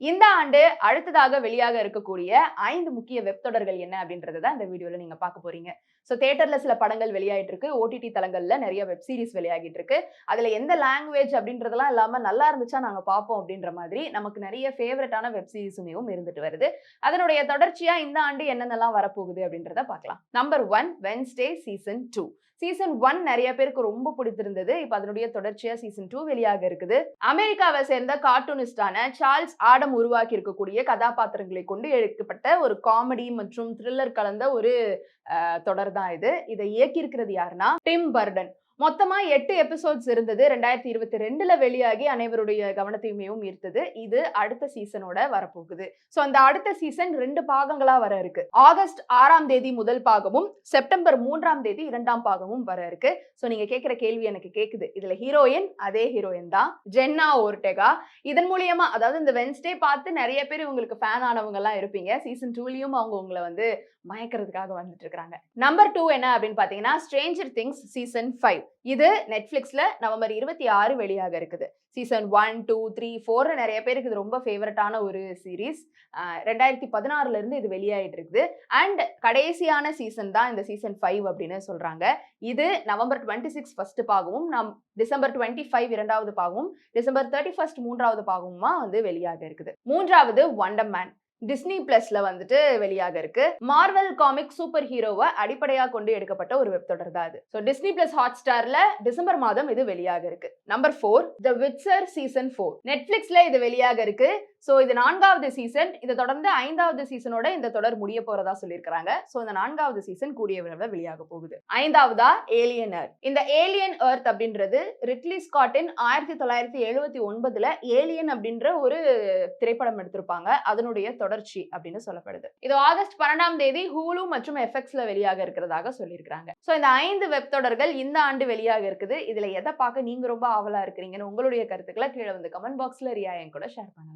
இந்த ஆண்டு அடுத்ததாக வெளியாக இருக்கக்கூடிய 5 முக்கிய வெப் தொடர்கள் என்ன அப்படின்றத தான் இந்த வீடியோல நீங்க பார்க்க போறீங்க. தியேட்டர்ல சில படங்கள் வெளியாயிட்டு இருக்கு. ஓடிடி தளங்கள்ல நிறைய வெப் சீரிஸ் வெளியாகிட்டு இருக்கு. அதுல எந்த லாங்குவேஜ் அப்படின்றதெல்லாம் இல்லாம நல்லா இருந்துச்சா நாங்க பார்ப்போம் அப்படின்ற மாதிரி நமக்கு நிறைய ஃபேவரட்டான வெப் சீரிஸுமேவும் இருந்துட்டு வருது. அதனுடைய தொடர்ச்சியா இந்த ஆண்டு என்னென்னலாம் வரப்போகுது அப்படின்றத பார்க்கலாம். Number 1 Wednesday season 2. சீசன் 1 நிறைய பேருக்கு ரொம்ப பிடித்திருந்தது. இப்ப அதனுடைய தொடர்ச்சியா சீசன் 2 வெளியாக இருக்குது. அமெரிக்காவை சேர்ந்த கார்ட்டூனிஸ்டான சார்ல்ஸ் ஆடம் உருவாக்கி இருக்கக்கூடிய கதாபாத்திரங்களை கொண்டு எடுக்கப்பட்ட ஒரு காமெடி மற்றும் த்ரில்லர் கலந்த ஒரு தொடர் தான் இது. இதை இயக்கி இருக்கிறது யாருன்னா டிம் பர்டன். மொத்தமா 8 எபிசோட்ஸ் இருந்தது. 2022ல வெளியாகி அனைவருடைய கவனத்தையும் ஈர்த்தது. இது அடுத்த சீசனோட வரப்போகுது. அந்த அடுத்த சீசன் 2 பாகங்களா வர இருக்கு. ஆகஸ்ட் 6ஆம் தேதி முதல் பாகமும், செப்டம்பர் 3ஆம் தேதி 2ஆம் பாகமும் வர இருக்கு. நீங்க கேட்கிற கேள்வி எனக்கு கேக்குது. இதுல ஹீரோயின் அதே ஹீரோயின் தான், ஜென்னா ஓர்டெகா. இதன் மூலியமா, அதாவது இந்த வெட்னஸ்டே பார்த்து நிறைய பேர் உங்களுக்கு ஃபேன் ஆனவங்க எல்லாம் இருப்பீங்க. சீசன் 2லயும் அவங்க உங்களை வந்து மயக்கிறதுக்காக வந்துட்டு இருக்காங்க. நம்பர் 2 என்ன அப்படின்னு பாத்தீங்கன்னா ஸ்ட்ரேஞ்சர் திங்ஸ் சீசன் 5. இது நெட்ஃபிளிக்ஸ்ல நவம்பர் 26 வெளியாக இருக்குது. சீசன் 1, 2, 3, 4 நிறைய பேருக்கு இது ரொம்ப ஃபேவரட்டான ஒரு சீரீஸ். 2016ல இருந்து இது வெளியாயிட்டு இருக்குது. அண்ட் கடைசியான சீசன் தான் இந்த சீசன் 5 அப்படின்னு சொல்றாங்க. இது நவம்பர் 26 ஃபர்ஸ்ட் பாகமும், டிசம்பர் 25 இரண்டாவது பாகமும், டிசம்பர் 31 மூன்றாவது பாகமுமா வந்து வெளியாக இருக்குது. மூன்றாவது வண்டர் மேன் டிஸ்னி பிளஸ்ல வந்துட்டு வெளியாக இருக்கு. மார்வெல் காமிக் சூப்பர் ஹீரோவை அடிப்படையாக கொண்டு எடுக்கப்பட்ட ஒரு வெப் தொடர் தான் அது. டிஸ்னி பிளஸ் ஹாட் ஸ்டார்ல டிசம்பர் மாதம் இது வெளியாக இருக்கு. நம்பர் 4 தி விட்சர் சீசன் 4. நெட்ஃபிளிக்ஸ்ல இது வெளியாக இருக்கு. இது 4வது சீசன். இதை தொடர்ந்து 5வது சீசனோட இந்த தொடர் முடிய போறதா சொல்லியிருக்காங்க. இந்த 4வது சீசன் கூடிய விரைவில் வெளியாக போகுது. 5வதா ஏலியன் எர்த். இந்த ஏலியன் எர்த் அப்படின்றது ரிட்லி ஸ்காட்டின் 1979ல ஏலியன் அப்படின்ற ஒரு திரைப்படம் எடுத்திருப்பாங்க. அதனுடைய தொடர்ச்சி அப்படின்னு சொல்லப்படுது. இது ஆகஸ்ட் 12ஆம் தேதி ஹூலு மற்றும் எஃப்எக்ஸ்ல வெளியாக இருக்கிறதாக சொல்லியிருக்காங்க. இந்த 5 வெப் தொடர்கள் இந்த ஆண்டு வெளியாக இருக்குது. இதுல எதை பார்க்க நீங்க ரொம்ப ஆவலா இருக்கிறீங்கன்னு உங்களுடைய கருத்துக்களை கீழே வந்து கமெண்ட் பாக்ஸ்ல ரியா என் கூட ஷேர் பண்ணுங்க.